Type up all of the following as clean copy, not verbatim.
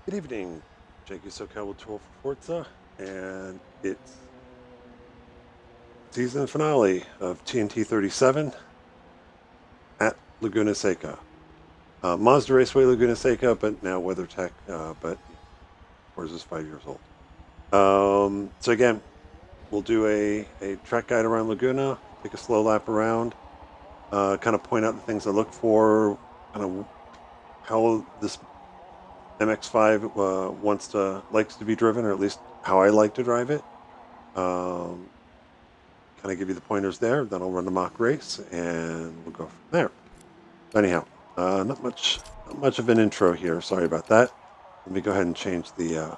Good evening, Seca with 2Old4Forza, and it's season finale of TNT 37 at Laguna Seca. Mazda Raceway Laguna Seca, but now WeatherTech, but Forza's 5 years old. So again, we'll do a track guide around Laguna, take a slow lap around, kind of point out the things I look for, kind of how this MX-5 likes to be driven, or at least how I like to drive it. Kind of give you the pointers there. Then I'll run the mock race, and we'll go from there. Anyhow, not much of an intro here. Sorry about that. Let me go ahead and change the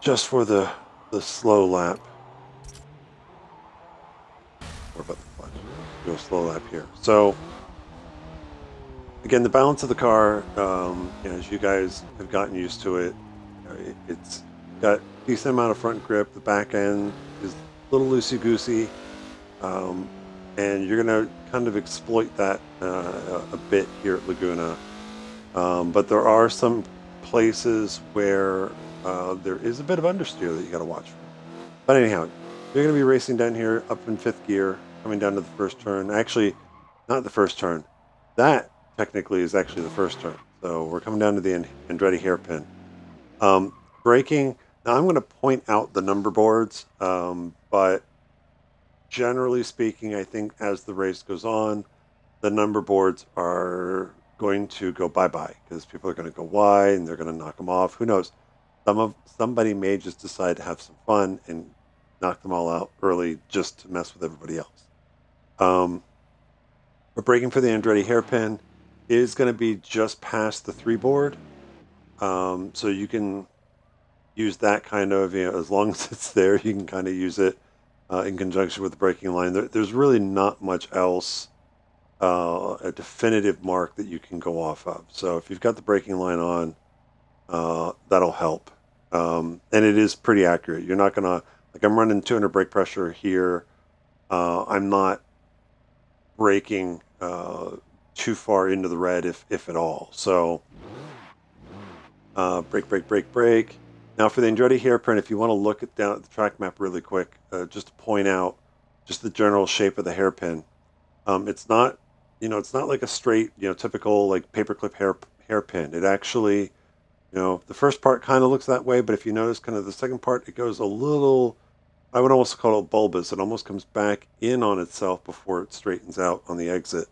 just for the slow lap. Or about the clutch. Do a slow lap here. So again, the balance of the car, as you guys have gotten used to it, it's got a decent amount of front grip. The back end is a little loosey-goosey, and you're going to kind of exploit that a bit here at Laguna. But there are some places where there is a bit of understeer that you got to watch for. But anyhow, you're going to be racing down here up in fifth gear, coming down to the first turn. Actually, not the first turn. That technically is actually the first turn. So we're coming down to the Andretti hairpin. Braking. Now I'm going to point out the number boards, but generally speaking, I think as the race goes on, the number boards are going to go bye-bye because people are going to go wide and they're going to knock them off. Who knows? Somebody may just decide to have some fun and knock them all out early just to mess with everybody else. But braking for the Andretti hairpin is going to be just past the 3 board. So you can use that kind of, as long as it's there, you can kind of use it in conjunction with the braking line. There's really not much else, a definitive mark that you can go off of. So if you've got the braking line on, that'll help. And it is pretty accurate. You're not going to, like I'm running 200 brake pressure here. I'm not braking too far into the red, if at all. So brake. Now for the Andretti hairpin, if you want to look down at the track map really quick, just to point out just the general shape of the hairpin. It's not like a straight, typical like paperclip hairpin. It actually, the first part kind of looks that way, but if you notice kind of the second part, it goes a little, I would almost call it bulbous. It almost comes back in on itself before it straightens out on the exit.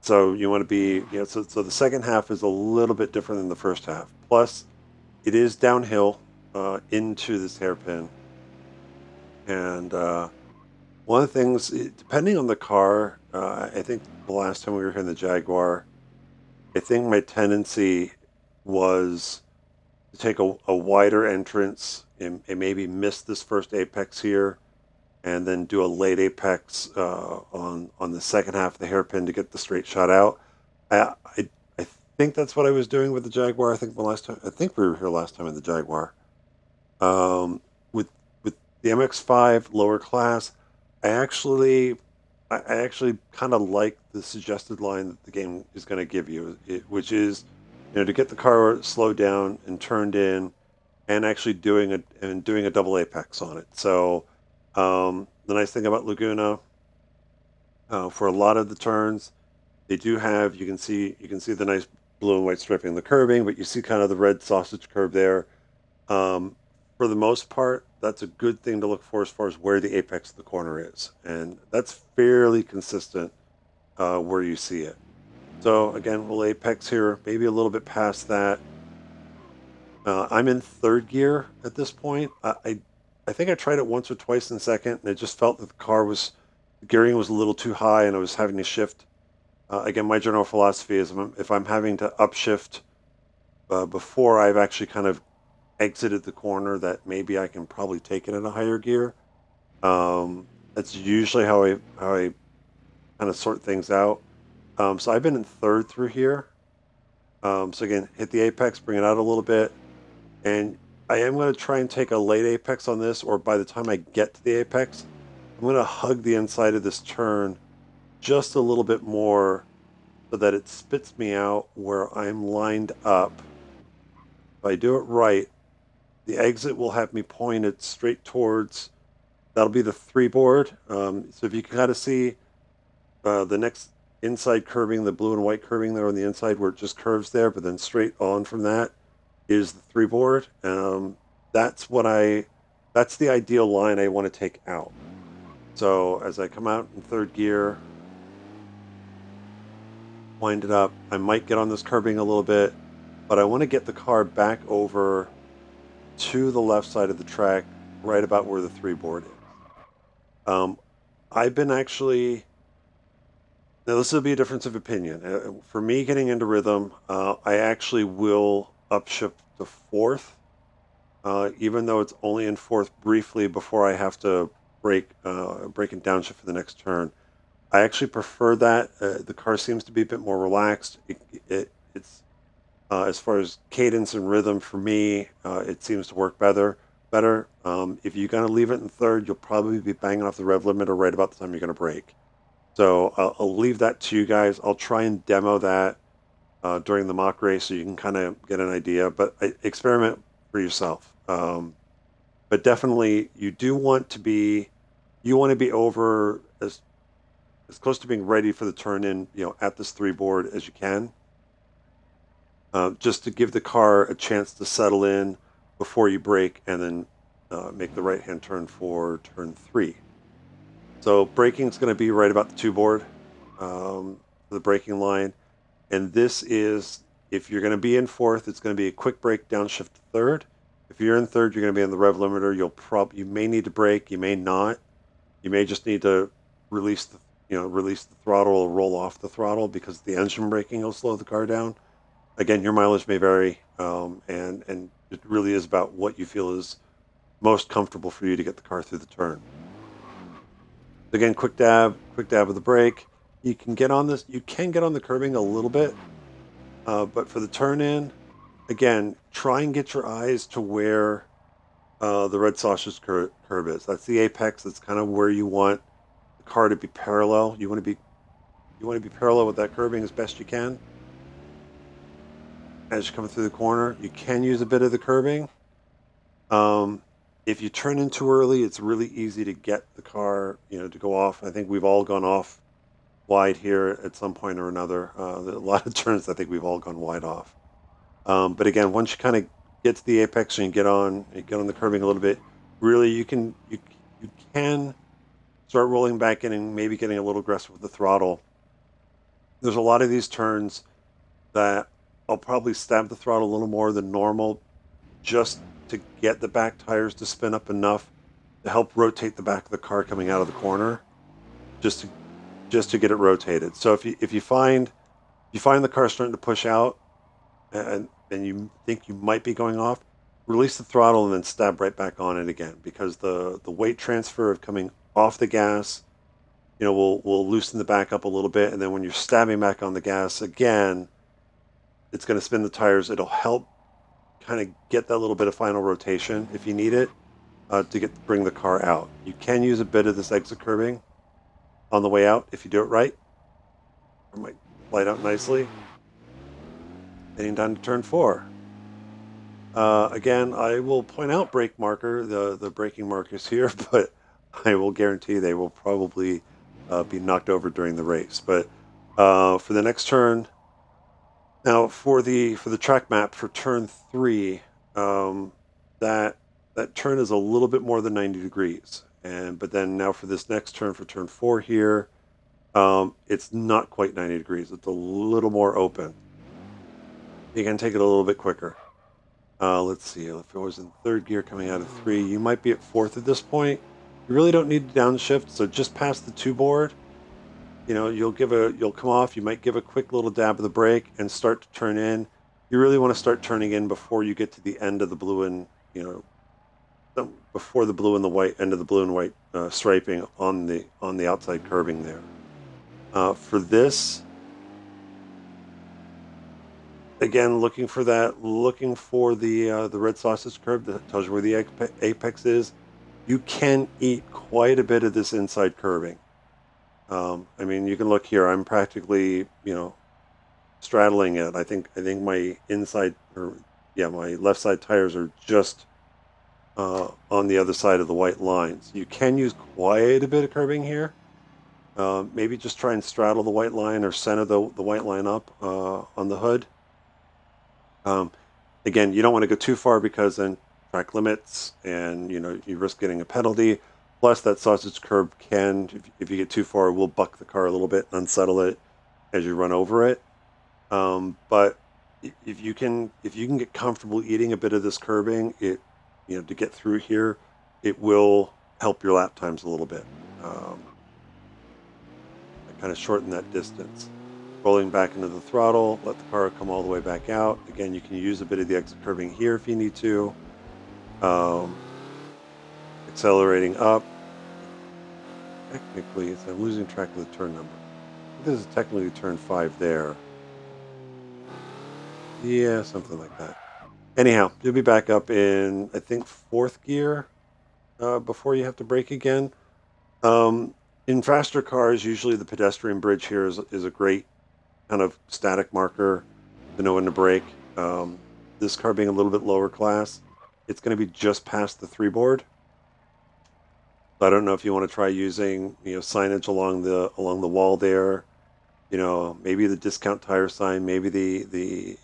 So you want to be, so the second half is a little bit different than the first half. Plus, it is downhill into this hairpin. And one of the things, depending on the car, I think the last time we were here in the Jaguar, I think my tendency was to take a wider entrance and maybe miss this first apex here, and then do a late apex on the second half of the hairpin to get the straight shot out. I think that's what I was doing with the Jaguar. I think we were here last time in the Jaguar. With the MX-5 lower class, I actually kind of like the suggested line that the game is going to give you, which is, to get the car slowed down and turned in, and actually doing a double apex on it. So the nice thing about Laguna, for a lot of the turns, they do have, you can see the nice blue and white striping in the curbing, but you see kind of the red sausage curve there. For the most part, that's a good thing to look for as far as where the apex of the corner is, and that's fairly consistent where you see it. So again, we'll apex here, maybe a little bit past that. I'm in third gear at this point. I think I tried it once or twice in second, and it just felt that the gearing was a little too high, and I was having to shift. Again, my general philosophy is if I'm having to upshift before I've actually kind of exited the corner, that maybe I can probably take it in a higher gear. That's usually how I kind of sort things out. So I've been in third through here. So again, hit the apex, bring it out a little bit, and I am going to try and take a late apex on this, or by the time I get to the apex, I'm going to hug the inside of this turn just a little bit more so that it spits me out where I'm lined up. If I do it right, the exit will have me pointed straight towards, that'll be the 3 board. So if you can kind of see the next inside curving, the blue and white curving there on the inside where it just curves there, but then straight on from that is the 3 board. That's that's the ideal line I want to take out. So as I come out in third gear, wind it up, I might get on this curbing a little bit, but I want to get the car back over to the left side of the track, right about where the 3 board is. I've been actually, now this will be a difference of opinion. For me getting into rhythm, I actually will upshift to fourth, even though it's only in fourth briefly before I have to brake and downshift for the next turn. I actually prefer that. The car seems to be a bit more relaxed. It's as far as cadence and rhythm for me, it seems to work better. If you're going to leave it in third, you'll probably be banging off the rev limiter right about the time you're going to brake. So I'll leave that to you guys. I'll try and demo that during the mock race so you can kind of get an idea, but experiment for yourself. But definitely you want to be over as close to being ready for the turn in, at this 3 board as you can. Just to give the car a chance to settle in before you brake and then make the right-hand turn for turn 3. So braking is going to be right about the 2 board, the braking line. And this is, if you're going to be in fourth, it's going to be a quick brake downshift to third. If you're in third, you're going to be on the rev limiter. You may need to brake, you may not. You may just need to release the throttle or roll off the throttle because the engine braking will slow the car down. Again, your mileage may vary, and it really is about what you feel is most comfortable for you to get the car through the turn. Again, quick dab of the brake. You can get on this. You can get on the curbing a little bit, but for the turn in, again, try and get your eyes to where the red sausage curve is. That's the apex. That's kind of where you want the car to be parallel. You want to be parallel with that curbing as best you can. As you come through the corner, you can use a bit of the curbing. If you turn in too early, it's really easy to get the car, to go off. I think we've all gone off wide here at some point or another. A lot of turns, I think we've all gone wide off. But again, once you kind of get to the apex and you get on the curbing a little bit, really you can start rolling back in and maybe getting a little aggressive with the throttle. There's a lot of these turns that I'll probably stab the throttle a little more than normal just to get the back tires to spin up enough to help rotate the back of the car coming out of the corner, just to get it rotated. So if you find the car starting to push out and you think you might be going off, release the throttle and then stab right back on it again, because the weight transfer of coming off the gas, will loosen the back up a little bit, and then when you're stabbing back on the gas again, it's going to spin the tires. It'll help kind of get that little bit of final rotation if you need it to bring the car out. You can use a bit of this exit curbing on the way out if you do it right. It might slide out nicely. Heading down to turn 4. Again, I will point out brake marker, the braking markers here, but I will guarantee they will probably be knocked over during the race. But for the next turn, now for the track map for turn 3, that turn is a little bit more than 90 degrees, but then now for this next turn, for turn 4 here, it's not quite 90 degrees. It's a little more open. You can take it a little bit quicker. Let's see, if it was in third gear coming out of 3, you might be at fourth at this point. You really don't need to downshift, so just past the 2 board, you'll come off, you might give a quick little dab of the brake and start to turn in. You really want to start turning in before you get to the end of the blue and, before the blue and the white, end of the blue and white striping on the outside curbing there. For this, again, looking for the red sausage curve that tells you where the apex is. You can eat quite a bit of this inside curbing. You can look here. I'm practically, straddling it. I think my inside, or yeah, my left side tires are just on the other side of the white lines. You can use quite a bit of curbing here. Maybe just try and straddle the white line or center the white line up on the hood. Um, Again, you don't want to go too far because then track limits and you risk getting a penalty. Plus, that sausage curb can, if you get too far, will buck the car a little bit and unsettle it as you run over it. But if you can get comfortable eating a bit of this curbing, to get through here, it will help your lap times a little bit. Kind of shorten that distance. Rolling back into the throttle, let the car come all the way back out. Again, you can use a bit of the exit curbing here if you need to. Accelerating up. Technically, I'm losing track of the turn number. This is technically turn 5 there. Yeah, something like that. Anyhow, you'll be back up in, I think, 4th gear before you have to brake again. In faster cars, usually the pedestrian bridge here is a great kind of static marker to know when to brake. This car being a little bit lower class, it's going to be just past the 3 board. So I don't know if you want to try using signage along the wall there. Maybe the discount tire sign, maybe the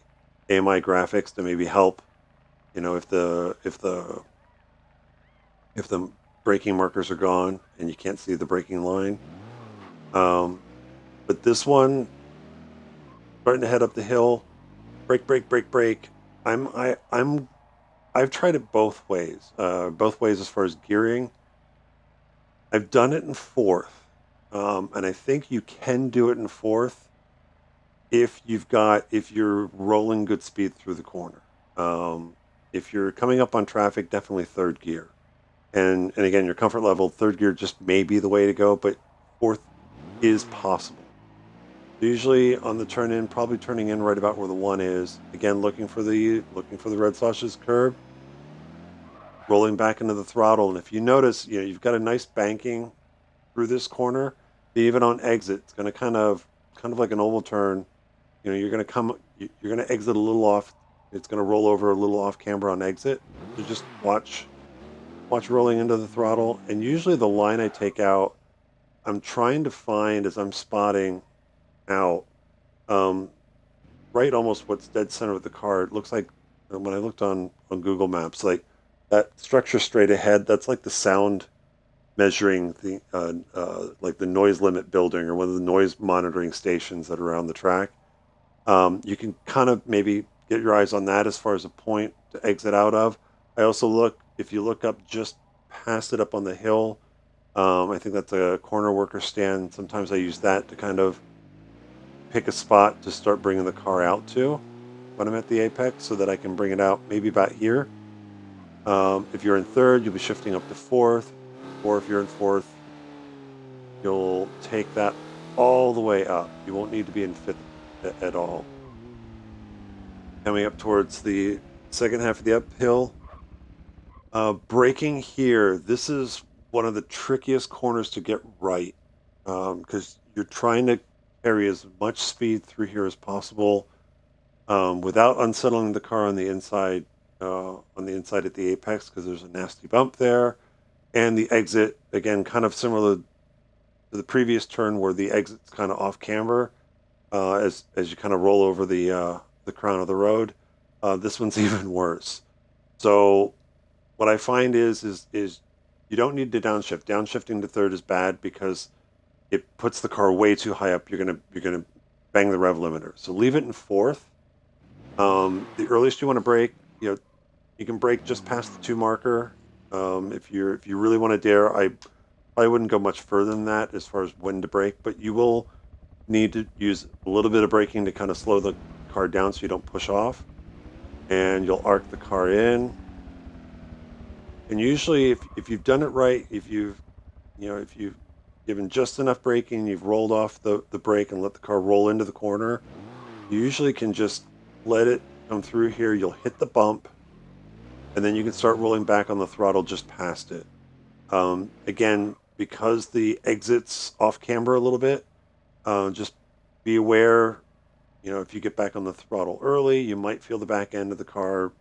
AMI graphics to maybe help. If the braking markers are gone and you can't see the braking line. But this one, starting to head up the hill, brake, brake, brake, brake. I've tried it both ways. Both ways as far as gearing. I've done it in 4th, and I think you can do it in 4th if you're rolling good speed through the corner. If you're coming up on traffic, definitely 3rd gear. And again, your comfort level, 3rd gear just may be the way to go, but 4th is possible. Usually on the turn in, probably turning in right about where the 1 is. Again, looking for the red sausage curb, rolling back into the throttle. And if you notice, you've got a nice banking through this corner. Even on exit, it's going to kind of like an oval turn. You're going to exit a little off. It's going to roll over a little off camber on exit. So just watch rolling into the throttle. And usually the line I take out, I'm trying to find as I'm spotting out, right almost what's dead center of the car. It looks like when I looked on Google Maps, like that structure straight ahead, that's like the sound measuring the like the noise limit building or one of the noise monitoring stations that are around the track. You can kind of maybe get your eyes on that as far as a point to exit out of. I also if you look up just past it up on the hill, I think that's a corner worker stand. Sometimes I use that to kind of pick a spot to start bringing the car out to when I'm at the apex so that I can bring it out maybe about here. If you're in 3rd, you'll be shifting up to 4th, or if you're in 4th, you'll take that all the way up. You won't need to be in 5th at all. Coming up towards the second half of the uphill, braking here, this is one of the trickiest corners to get right, because you're trying to carry as much speed through here as possible without unsettling the car on the inside at the apex, because there's a nasty bump there. And the exit, again, kind of similar to the previous turn where the exit's kind of off camber as you kind of roll over the crown of the road. This one's even worse. So what I find is you don't need to downshift. Downshifting to 3rd is bad because it puts the car way too high up. You're gonna bang the rev limiter. So leave it in 4th. The earliest you want to brake, you can brake just past the 2 marker. If you really want to dare, I probably wouldn't go much further than that as far as when to brake, but you will need to use a little bit of braking to kind of slow the car down so you don't push off, and you'll arc the car in. And usually, if you've done it right, if you've given just enough braking, you've rolled off the brake and let the car roll into the corner, you usually can just let it come through here. You'll hit the bump, and then you can start rolling back on the throttle just past it. Again, because the exit's off camber a little bit, just be aware, if you get back on the throttle early, you might feel the back end of the car,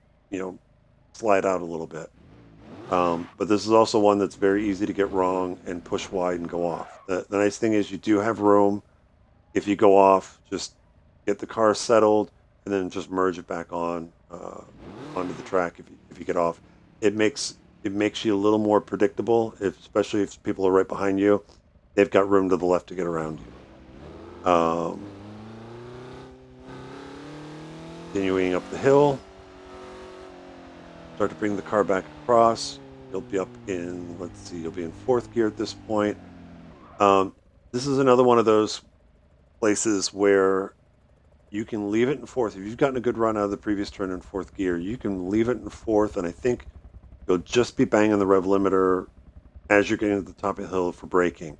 slide out a little bit. But this is also one that's very easy to get wrong and push wide and go off. The nice thing is you do have room. If you go off, just get the car settled and then just merge it back on onto the track. If you get off, it makes you a little more predictable, especially if people are right behind you. They've got room to the left to get around you. Continuing up the hill, start to bring the car back across. You'll be up in, let's see, you'll be in fourth gear at this point. This is another one of those places where you can leave it in fourth. If you've gotten a good run out of the previous turn in fourth gear, you can leave it in fourth, and I think you'll just be banging the rev limiter as you're getting to the top of the hill for braking.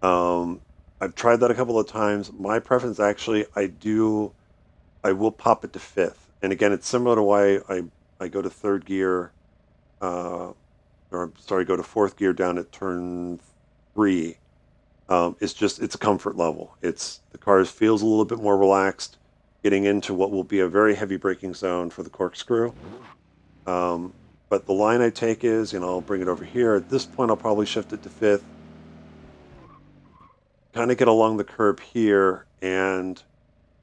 I've tried that a couple of times. My preference, actually, I will pop it to fifth. And again, it's similar to why I go to third gear, go to fourth gear down at turn 3. It's a comfort level. The car feels a little bit more relaxed, getting into what will be a very heavy braking zone for the corkscrew. But the line I take is, I'll bring it over here. At this point, I'll probably shift it to fifth, kind of get along the curb here, and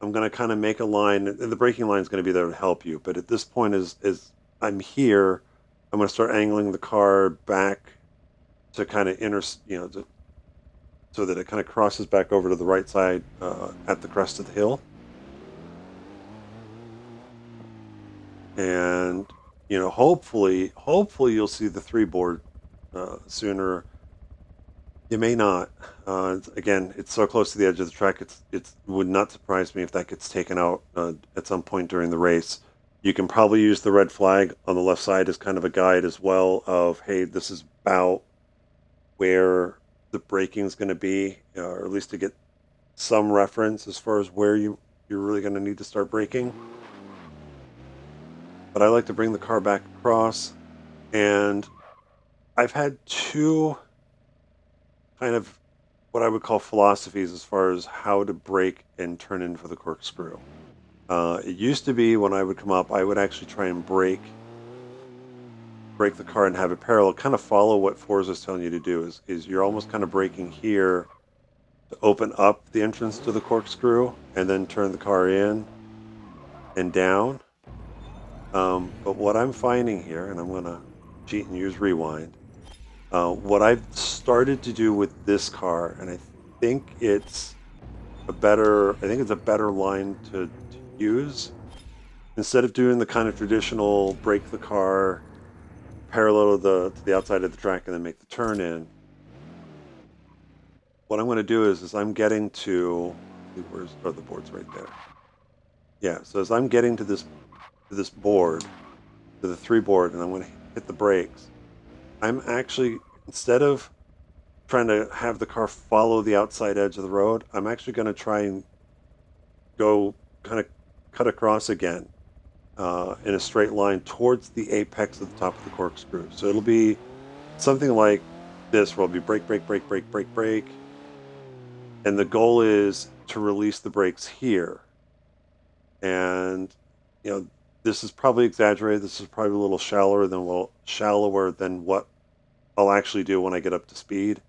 I'm going to kind of make a line, and the braking line is going to be there to help you. But at this point, as I'm here, I'm going to start angling the car back to kind of so that it kind of crosses back over to the right side at the crest of the hill. And, hopefully you'll see the 3 board sooner. You may not. Again, it's so close to the edge of the track. It would not surprise me if that gets taken out at some point during the race. You can probably use the red flag on the left side as kind of a guide as well of, hey, this is about where the braking is going to be, or at least to get some reference as far as where you're really going to need to start braking. But I like to bring the car back across, and I've had 2 kind of what I would call philosophies as far as how to brake and turn in for the corkscrew. It used to be when I would come up, I would actually try and brake the car and have it parallel, kind of follow what Forza is telling you to do, is you're almost kind of braking here to open up the entrance to the corkscrew and then turn the car in and down. But what I'm finding here, and I'm going to cheat and use rewind, what I've started to do with this car, and I think it's a better line to use, instead of doing the kind of traditional brake the car parallel to the outside of the track and then make the turn in. What I'm going to do is I'm getting to, the board's right there. Yeah, so as I'm getting to this board, to the 3 board, and I'm going to hit the brakes, I'm actually, instead of trying to have the car follow the outside edge of the road, I'm actually going to try and go kind of cut across again in a straight line towards the apex of the top of the corkscrew. So it'll be something like this, where I'll be brake, brake, brake, brake, brake, brake. And the goal is to release the brakes here. And, this is probably exaggerated. This is probably a little shallower than what I'll actually do when I get up to speed.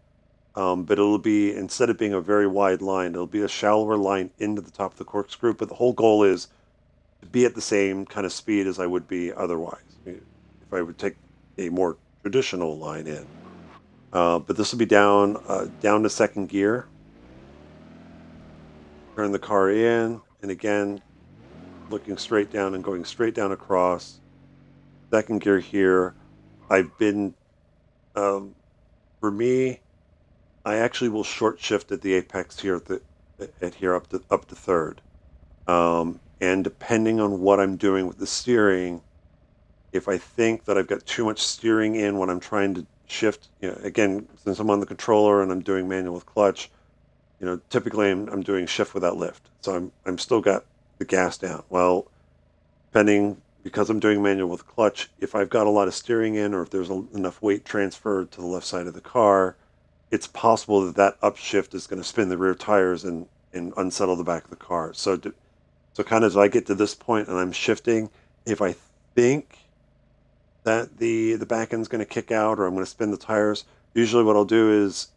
But it'll be, instead of being a very wide line, it'll be a shallower line into the top of the corkscrew. But the whole goal is to be at the same kind of speed as I would be otherwise, if I would take a more traditional line in. But this will be down to second gear. Turn the car in, and again, looking straight down and going straight down across. Second gear here. I've been, for me, I actually will short shift at the apex here up to third. And depending on what I'm doing with the steering, if I think that I've got too much steering in when I'm trying to shift, again, since I'm on the controller and I'm doing manual with clutch, typically I'm doing shift without lift. So I'm still got the gas down. Well, because I'm doing manual with clutch, if I've got a lot of steering in, or if there's enough weight transferred to the left side of the car, it's possible that upshift is going to spin the rear tires and unsettle the back of the car. So So kind of as I get to this point and I'm shifting, if I think that the back end's going to kick out or I'm going to spin the tires, usually what I'll do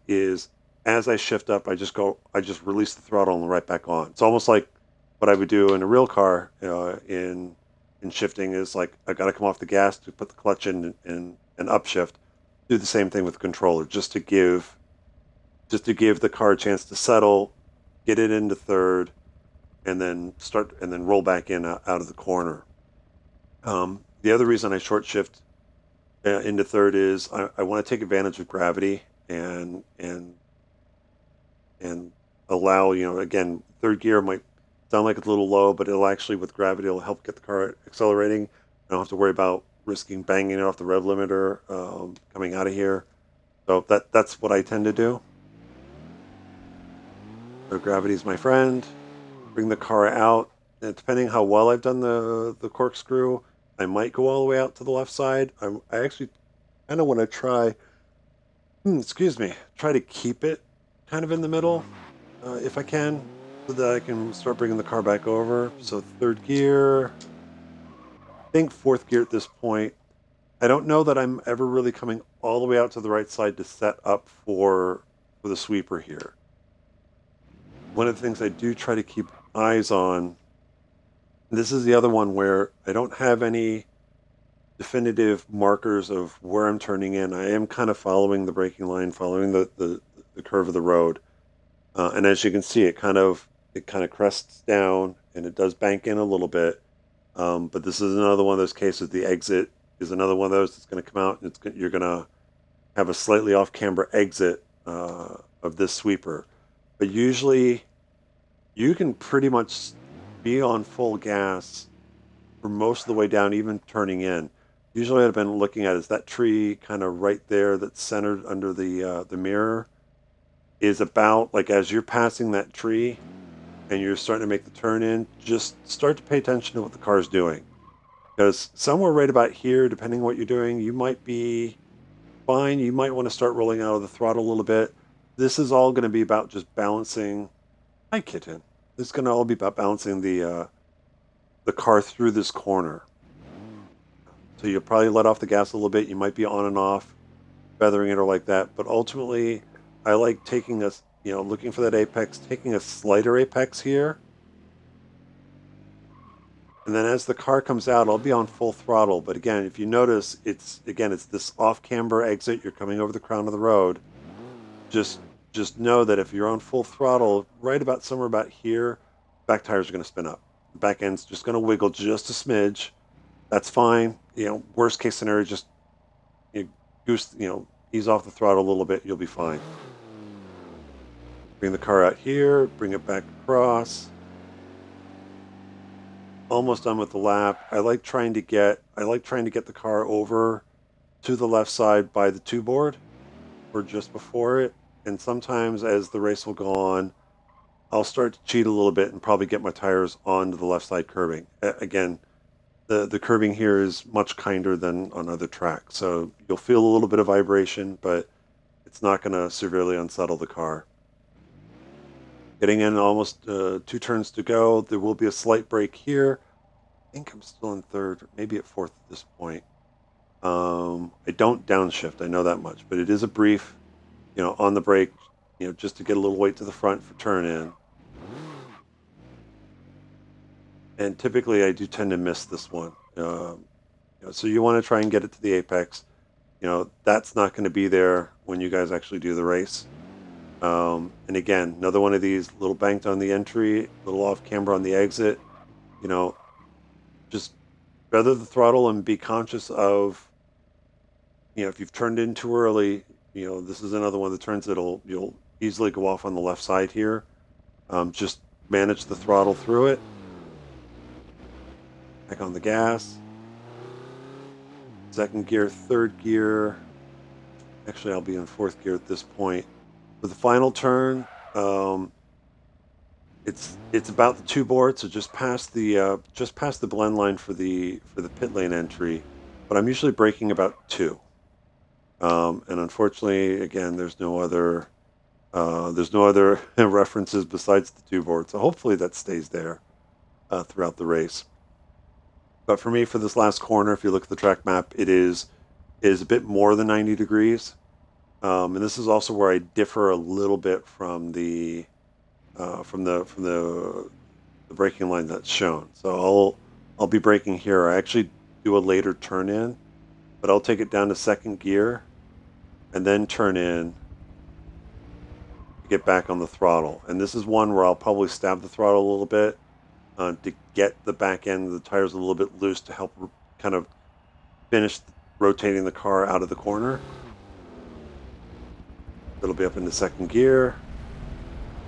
is as I shift up, I just release the throttle and right back on. It's almost like what I would do in a real car in shifting is like I got to come off the gas to put the clutch in and upshift. Do the same thing with the controller just to give the car a chance to settle, get it into third, and then roll back in out of the corner. The other reason I short shift into third is I want to take advantage of gravity and allow, again, third gear might sound like it's a little low, but it'll actually, with gravity, it'll help get the car accelerating. I don't have to worry about risking banging it off the rev limiter coming out of here. So that's what I tend to do. So gravity's my friend. Bring the car out. And depending how well I've done the corkscrew, I might go all the way out to the left side. I actually kind of want to try, try to keep it kind of in the middle if I can, so that I can start bringing the car back over. So third gear, I think fourth gear at this point. I don't know that I'm ever really coming all the way out to the right side to set up for the sweeper here. One of the things I do try to keep eyes on, this is the other one where I don't have any definitive markers of where I'm turning in. I am kind of following the braking line, following the curve of the road. And as you can see, it kind of crests down and it does bank in a little bit. But this is another one of those cases. The exit is another one of those that's going to come out, and you're going to have a slightly off camber exit of this sweeper. But usually, you can pretty much be on full gas for most of the way down, even turning in. Usually, I've been looking at is that tree kind of right there that's centered under the mirror is about like as you're passing that tree and you're starting to make the turn in, just start to pay attention to what the car is doing. Because somewhere right about here, depending on what you're doing, you might be fine. You might want to start rolling out of the throttle a little bit. This is all going to be about just balancing. Hi, kitten. This is going to all be about balancing the car through this corner. So you'll probably let off the gas a little bit. You might be on and off, feathering it or like that. But ultimately, I like taking a, looking for that apex, taking a slighter apex here. And then as the car comes out, I'll be on full throttle. But again, if you notice, it's this off camber exit. You're coming over the crown of the road. Just know that if you're on full throttle, right about somewhere about here, back tires are going to spin up. The back end's just going to wiggle just a smidge. That's fine. Worst case scenario, just ease off the throttle a little bit. You'll be fine. Bring the car out here. Bring it back across. Almost done with the lap. I like trying to get the car over to the left side by the two board or just before it. And sometimes as the race will go on, I'll start to cheat a little bit and probably get my tires onto the left side curbing. Again, the curbing here is much kinder than on other tracks. So you'll feel a little bit of vibration, but it's not going to severely unsettle the car. Getting in almost 2 turns to go. There will be a slight break here. I think I'm still in third, maybe at fourth at this point. I don't downshift, I know that much, but it is a brief, on the brake, just to get a little weight to the front for turn in. And typically I do tend to miss this one. So you want to try and get it to the apex. That's not going to be there when you guys actually do the race. And again, another one of these, little banked on the entry, little off camber on the exit. Just feather the throttle and be conscious of, if you've turned in too early, this is another one of the turns you'll easily go off on the left side here. Just manage the throttle through it. Back on the gas. Second gear, third gear. Actually, I'll be in fourth gear at this point. For the final turn, it's about the two board, so just past the blend line for the pit lane entry. But I'm usually braking about 2. And unfortunately, again, there's no other references besides the two board. So hopefully that stays there. throughout the race. But for me, for this last corner, if you look at the track map, it is a bit more than 90 degrees. And this is also where I differ a little bit from the the braking line that's shown. So I'll be braking here. I actually do a later turn in, but I'll take it down to second gear and then turn in to get back on the throttle. And this is one where I'll probably stab the throttle a little bit to get the back end of the tires a little bit loose to help kind of finish rotating the car out of the corner. It'll be up into second gear,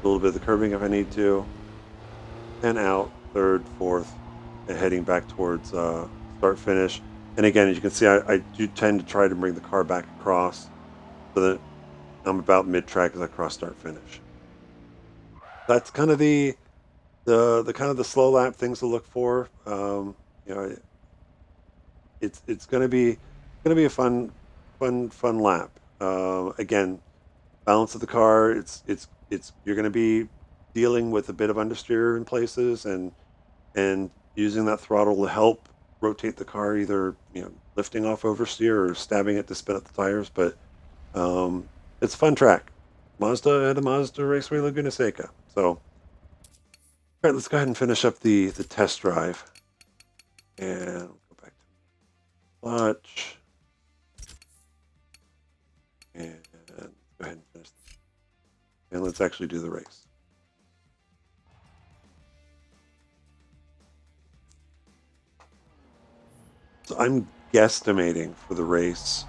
a little bit of the curbing if I need to, and out, third, fourth, and heading back towards start finish. And again, as you can see, I do tend to try to bring the car back across so that I'm about mid-track as I cross start finish. That's kind of the kind of the slow lap things to look for. You know, it's going to be a fun lap. Again, balance of the car. It's you're going to be dealing with a bit of understeer in places and using that throttle to help rotate the car, either lifting off oversteer or stabbing it to spin up the tires. But it's a fun track. Mazda at a Mazda Raceway Laguna Seca. So, all right, let's go ahead and finish up the test drive, and we'll go back to clutch, and go ahead and finish. And let's actually do the race. So I'm guesstimating for the race.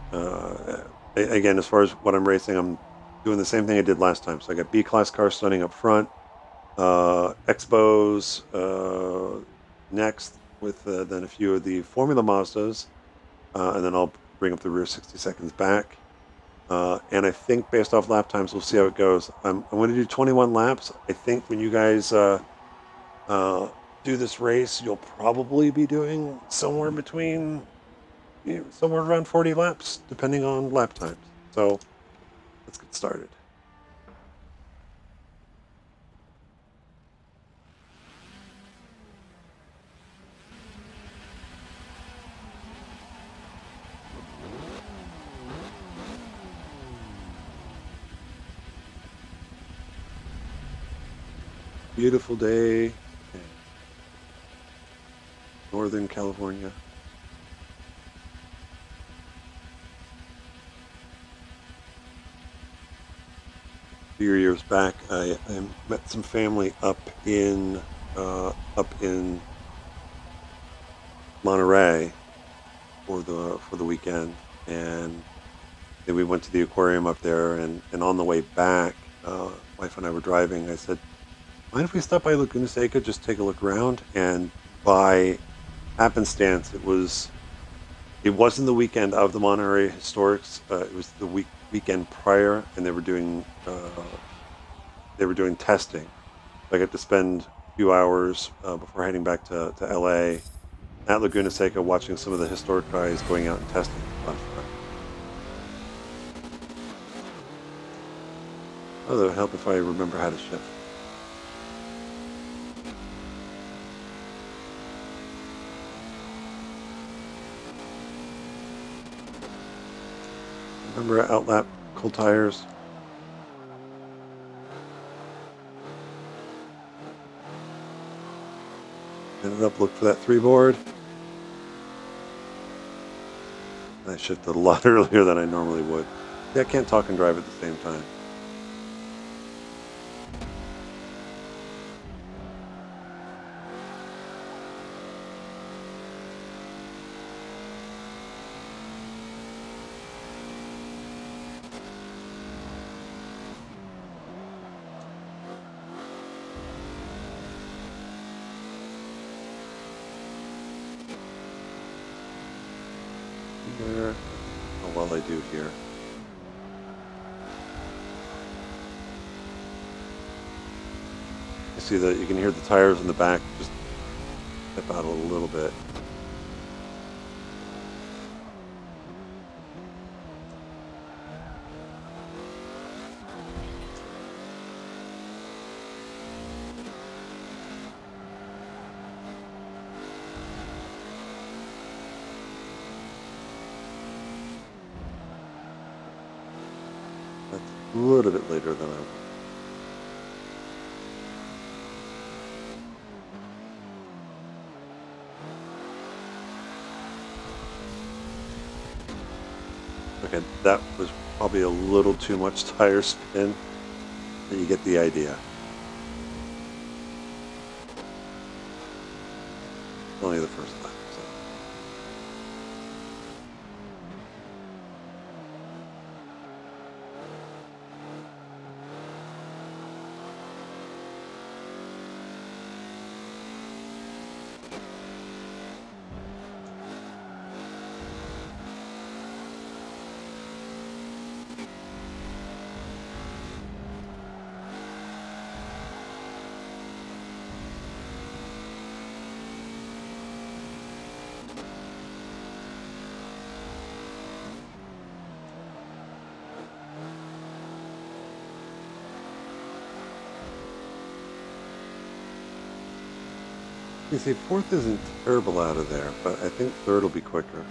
Again, as far as what I'm racing, I'm doing the same thing I did last time. So I got B-class cars starting up front, Expos next, with then a few of the Formula Mazdas, and then I'll bring up the rear 60 seconds back. And I think based off lap times, we'll see how it goes. I'm going to do 21 laps. I think when you guys do this race, you'll probably be doing somewhere between, somewhere around 40 laps, depending on lap times. So let's get started. Beautiful day in Northern California. A few years back, I met some family up in Monterey for the weekend, and then we went to the aquarium up there. And on the way back, wife and I were driving. I said, mind if we stop by Laguna Seca, just take a look around? And by happenstance, it wasn't the weekend of the Monterey Historics. It was the weekend prior, and they were doing testing. So I got to spend a few hours before heading back to LA at Laguna Seca, watching some of the historic guys going out and testing. Oh, that would help if I remember how to shift. Remember outlap cold tires? Ended up looking for that 3-board. I shifted a lot earlier than I normally would. Yeah, I can't talk and drive at the same time. There. How well I do here. You see that you can hear the tires in the back just step out a little bit. a little bit later than I would. Okay, that was probably a little too much tire spin, but you get the idea. Only the first lap. So. You see, fourth isn't terrible out of there, but I think third will be quicker.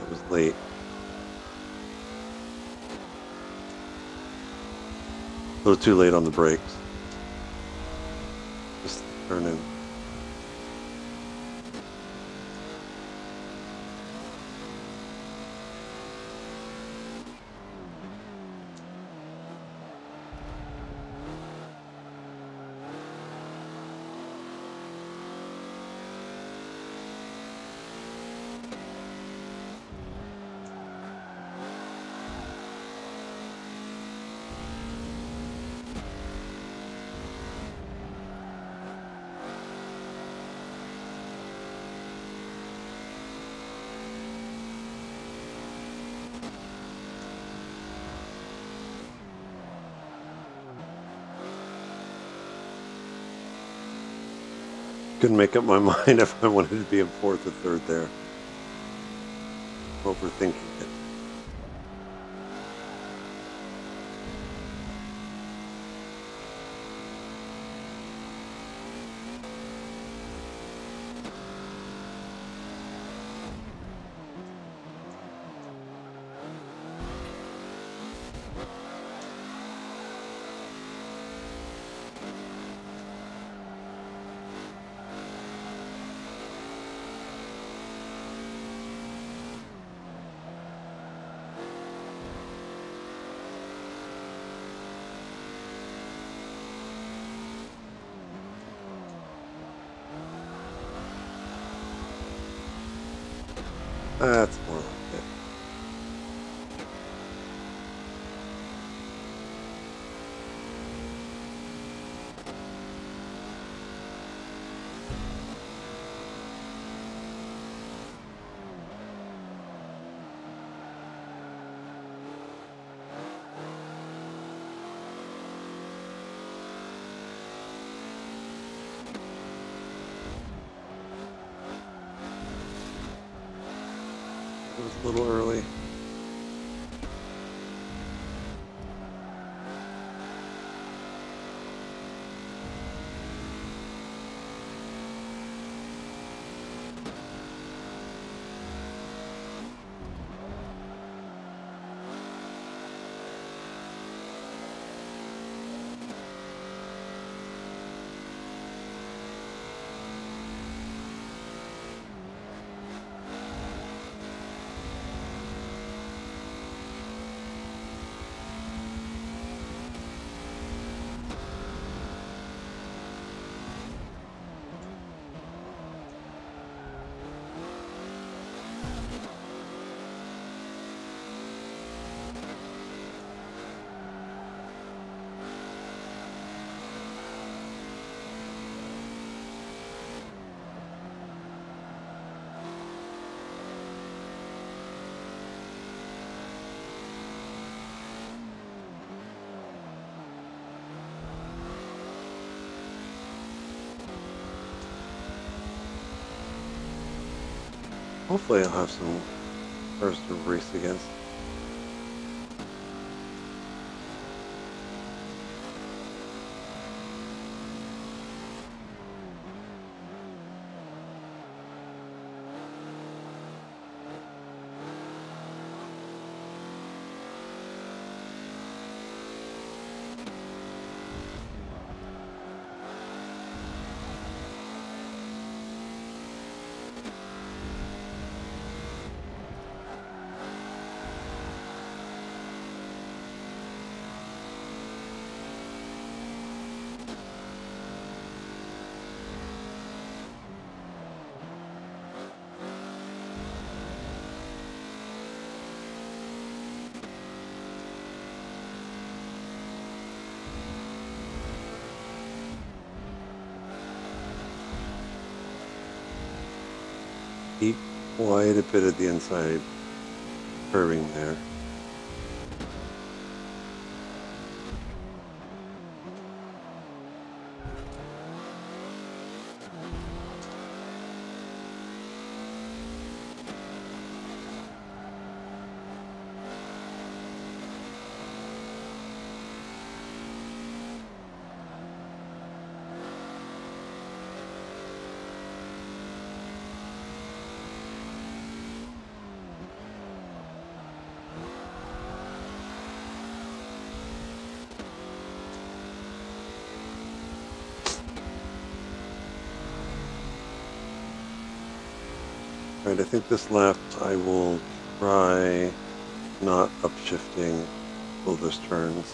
It was late. A little too late on the brakes. Just turn in. Couldn't make up my mind if I wanted to be in fourth or third there. Overthinking it. That's more like it. It was a little early. Hopefully I'll have some cars to race against. Keep quite a bit of the inside curving there. Alright, I think this lap I will try not upshifting till this turns.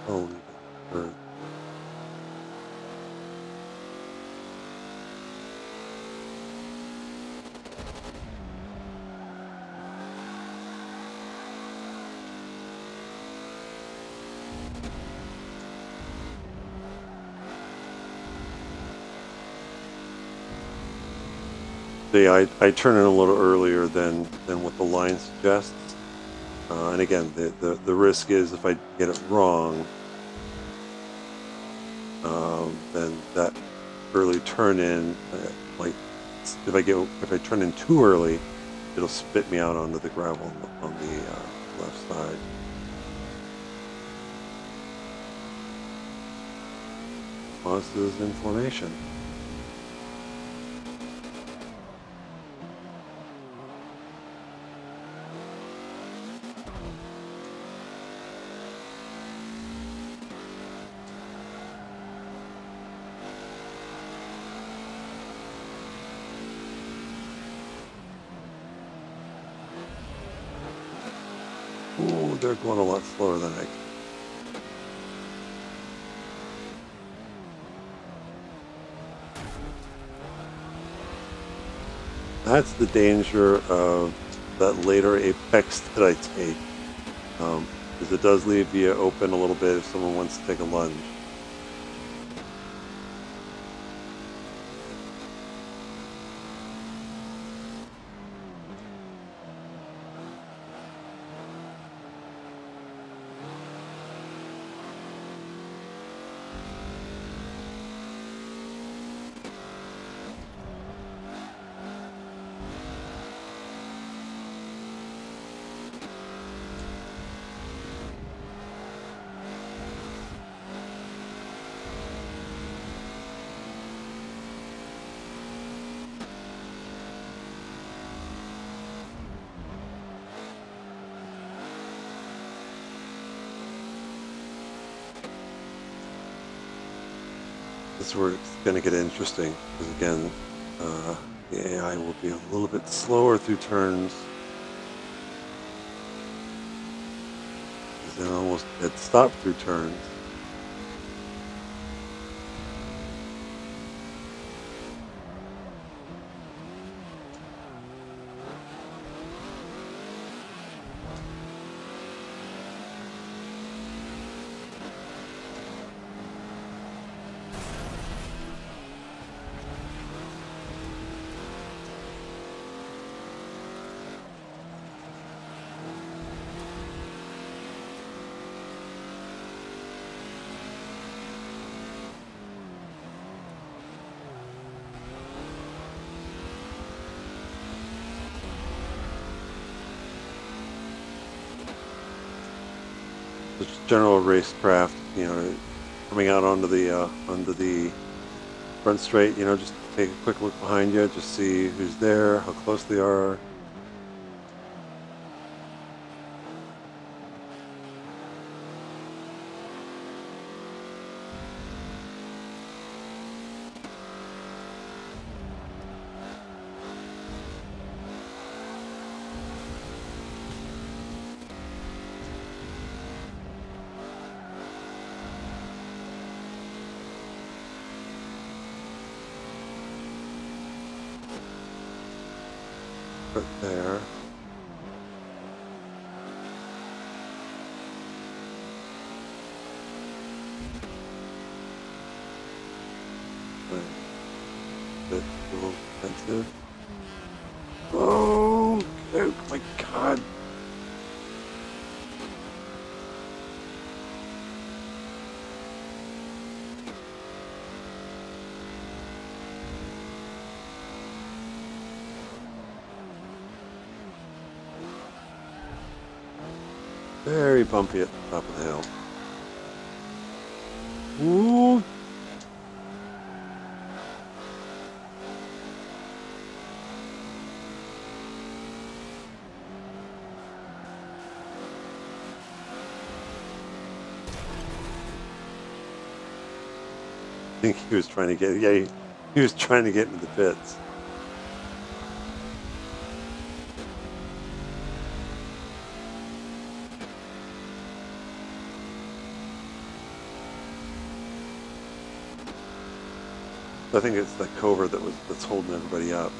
I'll leave it for I turn in a little earlier than what the line suggests. And again, the risk is if I get it wrong, then that early turn in, like if I turn in too early, it'll spit me out onto the gravel on the left side. Causes inflammation. Ooh, they're going a lot slower than I expected. That's the danger of that later apex that I take, because it does leave you open a little bit if someone wants to take a lunge. This is where it's going to get interesting, because again, the AI will be a little bit slower through turns. Because they almost get stopped through turns. general racecraft, coming out onto the front straight, just take a quick look behind you, just see who's there, how close they are. Right there. Bit a little expensive. Oh my God. Very bumpy at the top of the hill. Ooh. I think he was trying to get, he was trying to get into the pits. I think it's the covert that's holding everybody up.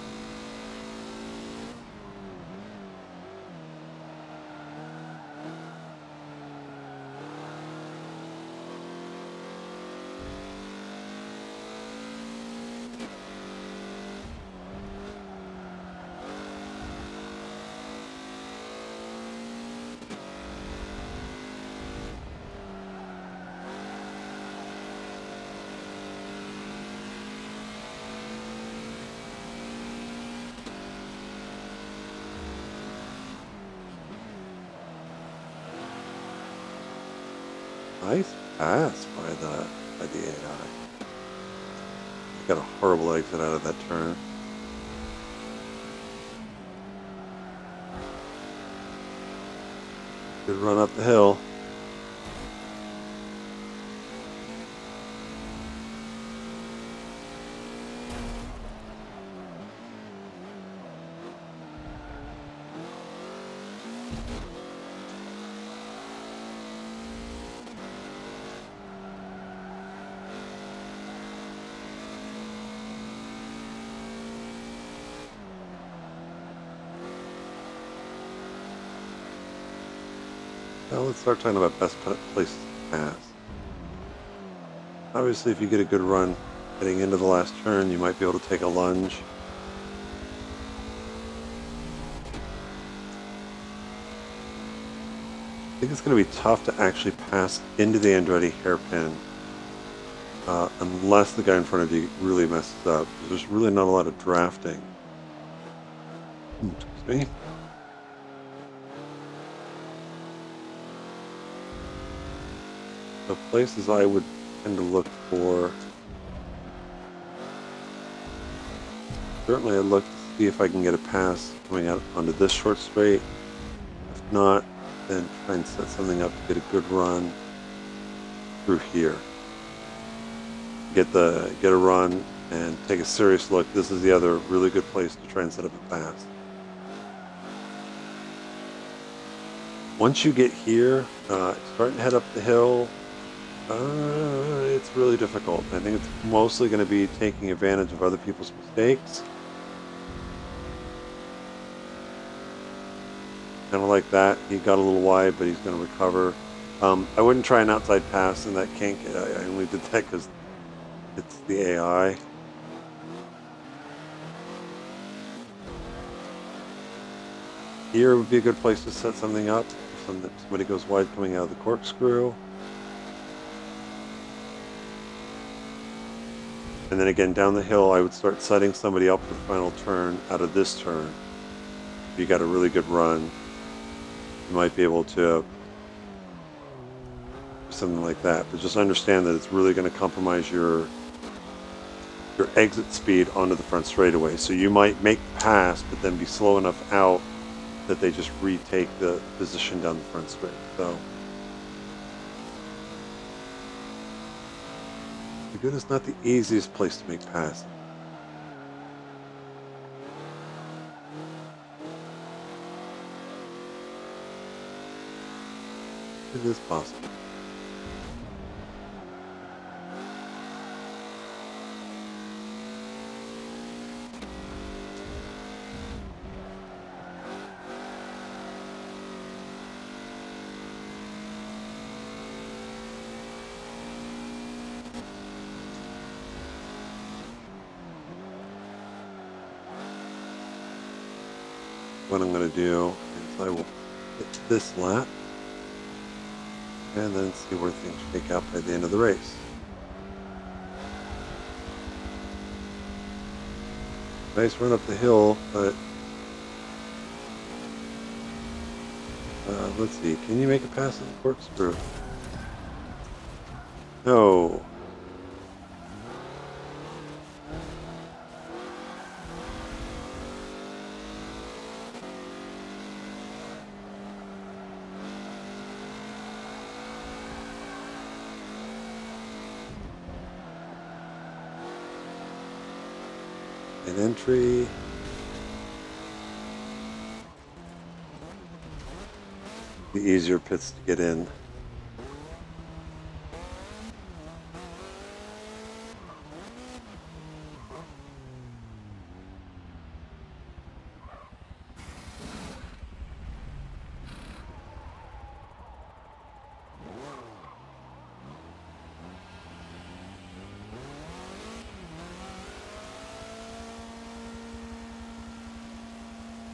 Nice pass by the AI. Got a horrible exit out of that turn. Good run up the hill. Now let's start talking about best places to pass. Obviously, if you get a good run heading into the last turn, you might be able to take a lunge. I think it's going to be tough to actually pass into the Andretti hairpin unless the guy in front of you really messes up. There's really not a lot of drafting. Excuse me. The places I would tend to look for, certainly I'd look to see if I can get a pass coming out onto this short straight. If not, then try and set something up to get a good run through here. Get a run and take a serious look. This is the other really good place to try and set up a pass. Once you get here, starting to head up the hill, it's really difficult. I think it's mostly going to be taking advantage of other people's mistakes. Kind of like that. He got a little wide, but he's going to recover. I wouldn't try an outside pass in that kink. I only did that because it's the AI. Here would be a good place to set something up. If somebody goes wide coming out of the corkscrew. And then again, down the hill, I would start setting somebody up for the final turn out of this turn. If you got a really good run, you might be able to something like that. But just understand that it's really going to compromise your exit speed onto the front straightaway. So you might make the pass, but then be slow enough out that they just retake the position down the front straight. So Laguna's not the easiest place to make passes. It is possible. What I'm going to do is I will hit this lap and then see where things shake out by the end of the race. Nice run up the hill, but let's see. Can you make a pass in the corkscrew? No. An entry. The easier pits to get in.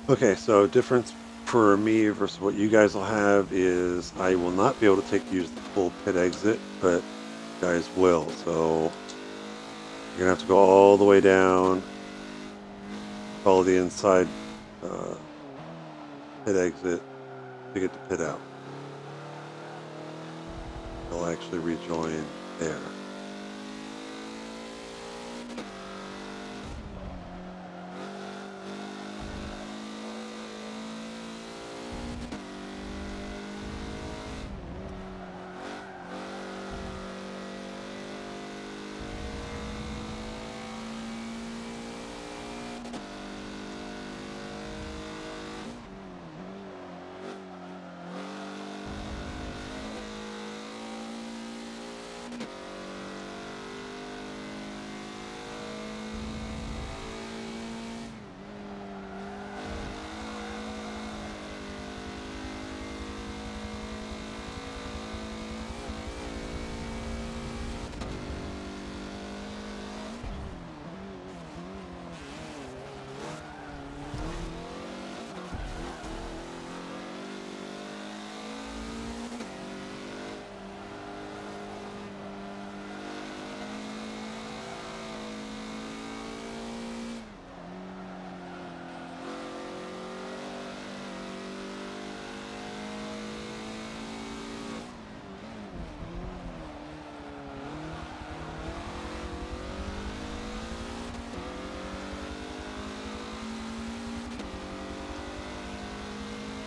Okay, so difference for me versus what you guys will have is I will not be able to use the full pit exit, but you guys will. So you're gonna have to go all the way down, follow the inside pit exit to get to pit out. They'll actually rejoin there.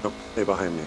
Nope, stay behind me.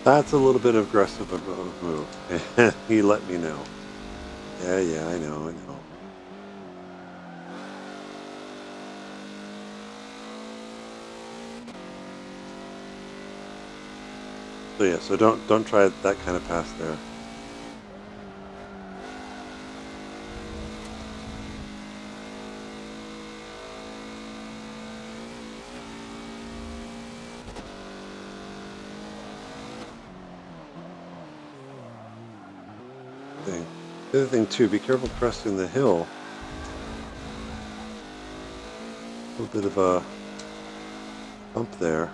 That's a little bit aggressive of a move. He let me know. Yeah, I know. So yeah, so don't try that kind of pass there. thing. The other thing too, be careful cresting the hill. A little bit of a bump there.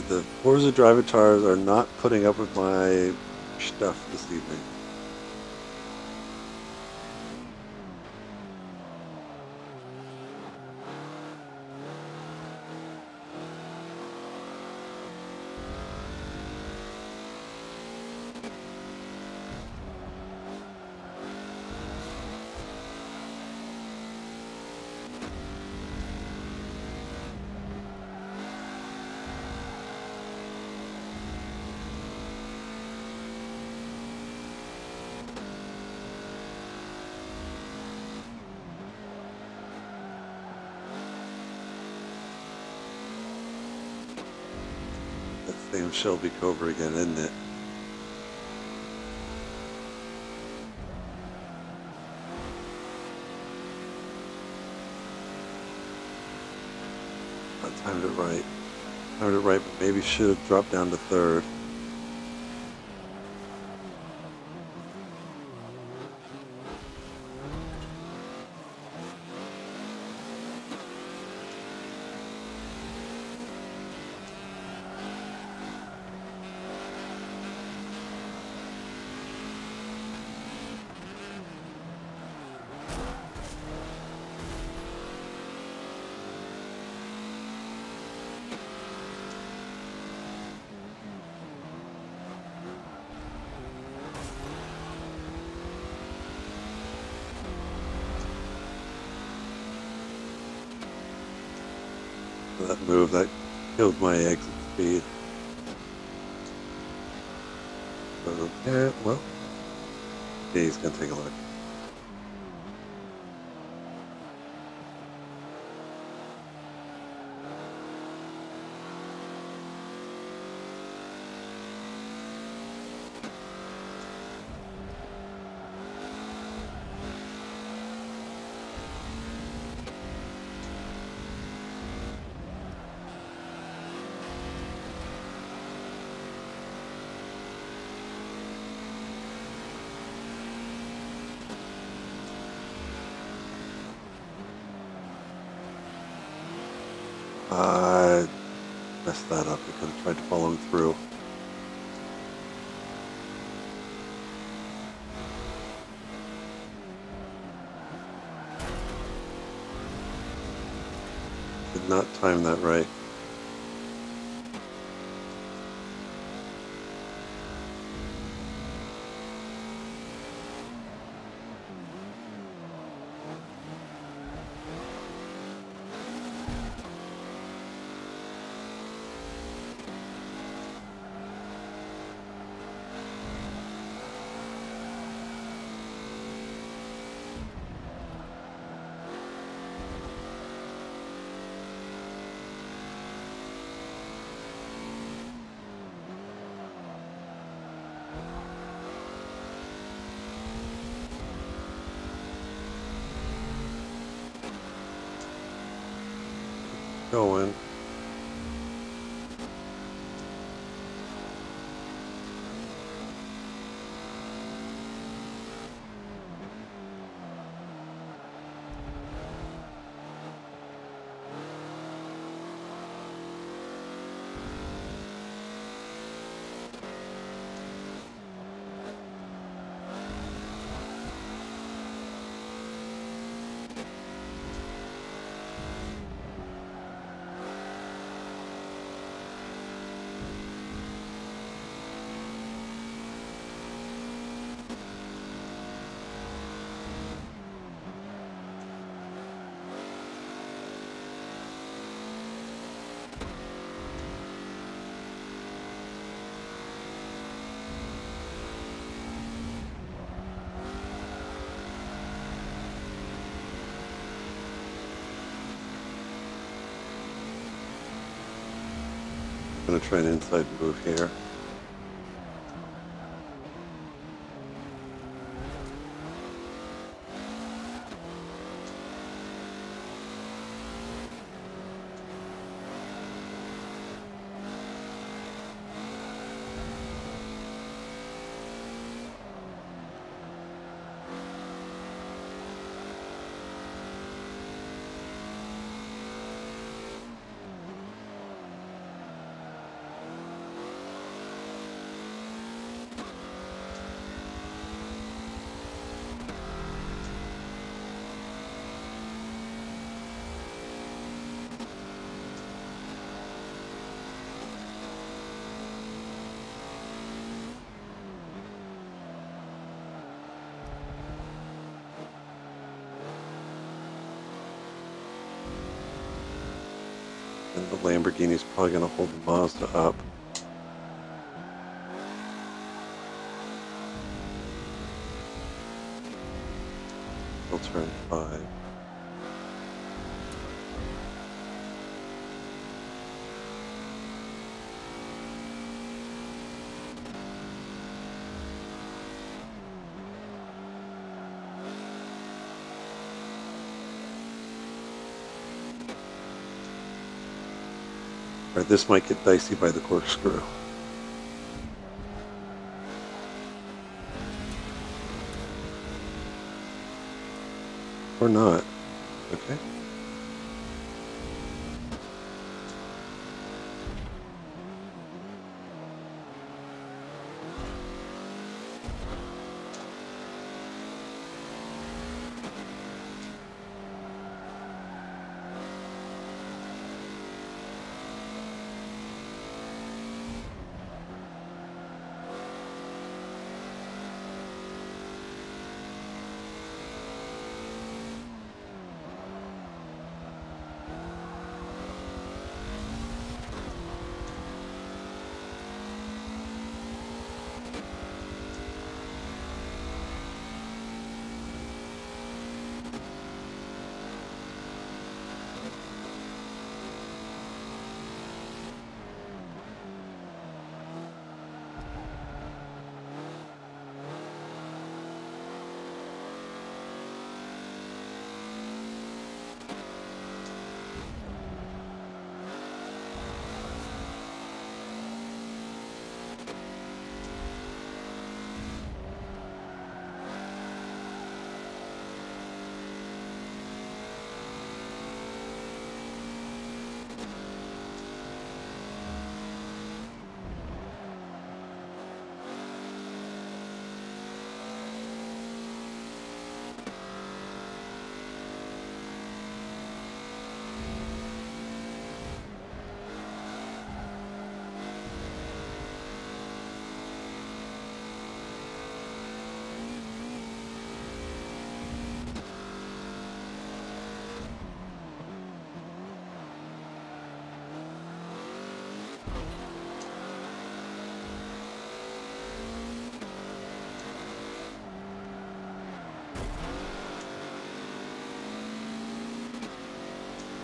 The Forza Drivatars are not putting up with my stuff this evening. Same Shelby Cobra again, isn't it? I timed it right. Timed it right, but maybe should have dropped down to third. That move, that killed my exit speed. So, yeah, well, yeah, he's going to take a look. I messed that up. I could have tried to follow him through. Did not time that right. Going. going to try an inside move here. And the Lamborghini's probably going to hold the Mazda up. He'll turn 5. All right, this might get dicey by the corkscrew. Or not. Okay.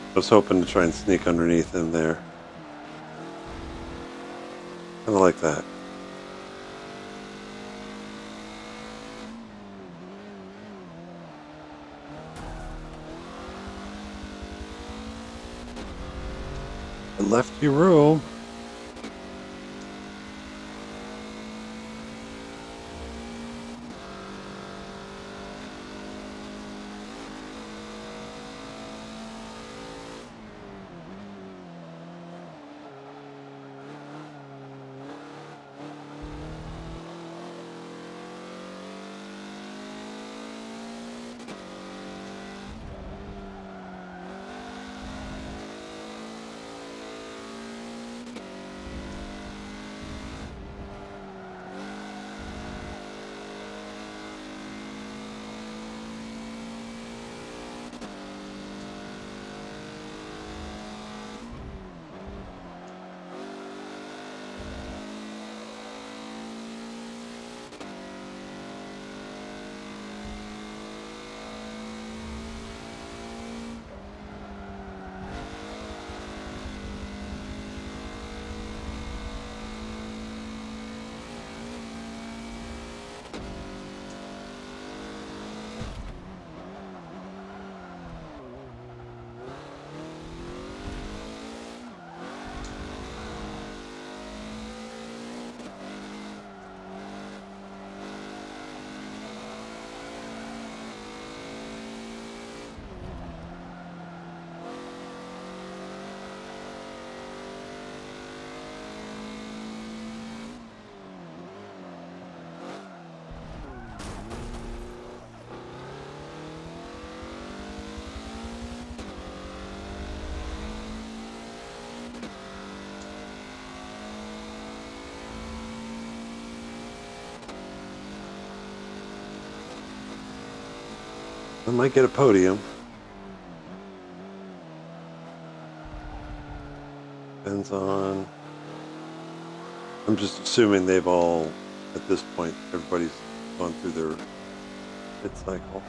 I was hoping to try and sneak underneath him there. Kind of like that. I left you room. I might get a podium. Depends on. I'm just assuming they've all, at this point, everybody's gone through their pit cycle.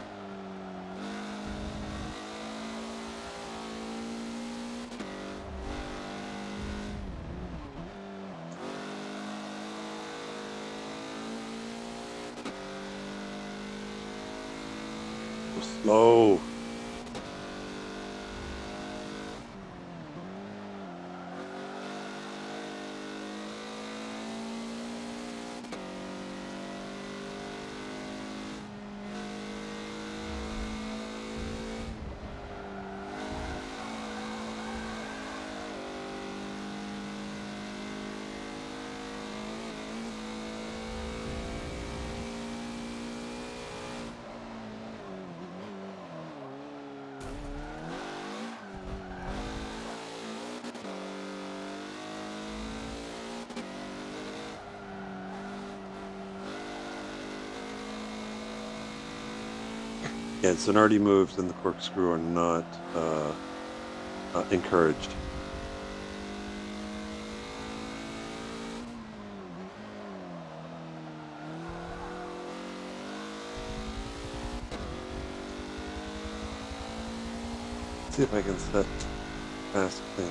Slow. Yeah, Zanardi moves and the corkscrew are not encouraged. Let's see if I can set fast clean.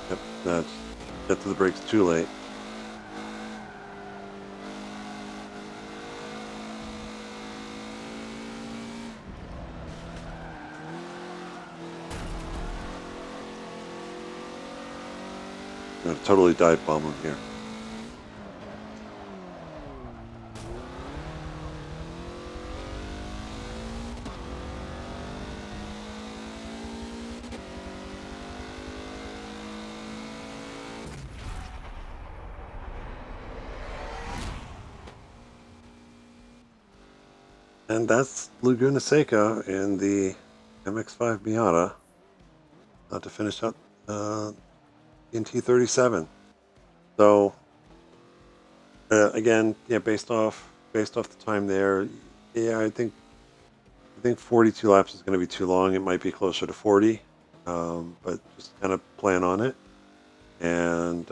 Yep, that's get to the brakes too late. I'm gonna totally dive bomb him here. And that's Laguna Seca in the MX-5 Miata to finish up TNT 37. So again, yeah, based off the time there, yeah, I think 42 laps is going to be too long. It might be closer to 40, but just kind of plan on it. And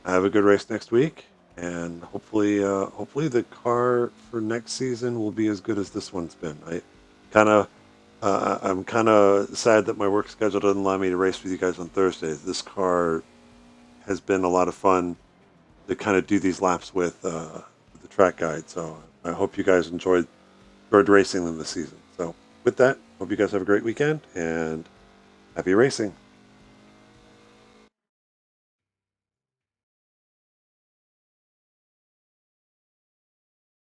have a good race next week. And hopefully the car for next season will be as good as this one's been. I'm kind of sad that my work schedule doesn't allow me to race with you guys on Thursdays. This car has been a lot of fun to kind of do these laps with the track guide. So I hope you guys enjoyed racing them this season. So with that, hope you guys have a great weekend and happy racing.